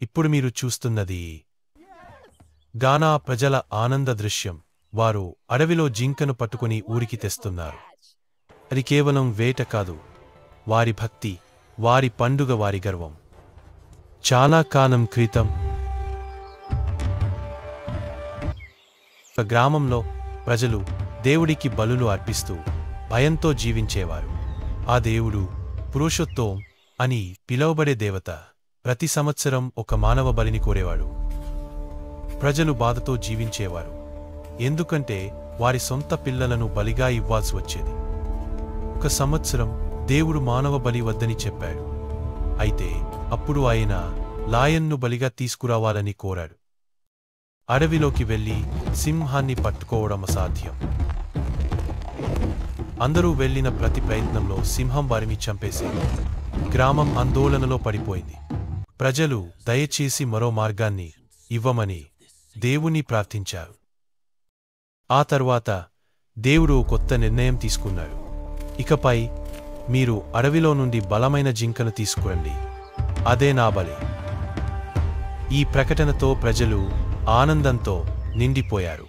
ఇప్పుడు మీరు చూస్తున్నది గానా ప్రజల ఆనంద దృశ్యం. వారు అడవిలో జింకను పట్టుకుని ఊరికి తెస్తున్నారు. అది కేవలం వేట కాదు, వారి భక్తి, వారి పండుగ, వారి గర్వం. చాలా కాలం క్రితం ఒక గ్రామంలో ప్రజలు దేవుడికి బలులు అర్పిస్తూ భయంతో జీవించేవారు. ఆ దేవుడు పురుషోత్తం అని పిలువబడే దేవత ప్రతి సంవత్సరం ఒక మానవ బలిని కోరేవాడు. ప్రజలు బాధతో జీవించేవారు, ఎందుకంటే వారి సొంత పిల్లలను బలిగా ఇవ్వాల్సి వచ్చేది. ఒక సంవత్సరం దేవుడు మానవ బలి వద్దని చెప్పాడు. అయితే అప్పుడు ఆయన లాయన్ను బలిగా తీసుకురావాలని కోరాడు. అడవిలోకి వెళ్లి సింహాన్ని పట్టుకోవడం అసాధ్యం. అందరూ వెళ్లిన ప్రతి ప్రయత్నంలో సింహం వారిని చంపేసేది. గ్రామం ఆందోళనలో పడిపోయింది. ప్రజలు దయచేసి మరో మార్గాన్ని ఇవ్వమని దేవుణ్ణి ప్రార్థించారు. ఆ తర్వాత దేవుడు కొత్త నిర్ణయం తీసుకున్నాడు. ఇకపై మీరు అడవిలో నుండి బలమైన జింకను తీసుకురండి, అదే నా బలి. ఈ ప్రకటనతో ప్రజలు ఆనందంతో నిండిపోయారు.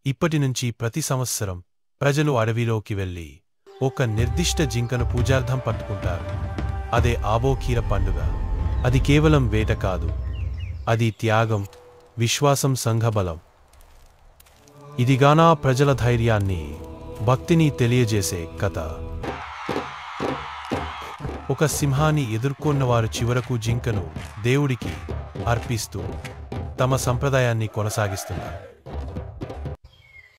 ఇప్పటినుంచి ప్రతి సంవత్సరం ప్రజలు అడవిలోకి వెళ్లి ఒక నిర్దిష్ట జింకను పూజార్థం పట్టుకుంటారు. అదే ఆబోకీర పండుగ. అది కేవలం వేట కాదు, అది త్యాగం, విశ్వాసం, సంఘబలం. ఇది గానా ప్రజల ధైర్యాన్ని, భక్తిని తెలియజేసే కథ. ఒక సింహాన్ని ఎదుర్కొన్నవారు చివరకు జింకను దేవుడికి అర్పిస్తూ తమ సంప్రదాయాన్ని కొనసాగిస్తున్నారు.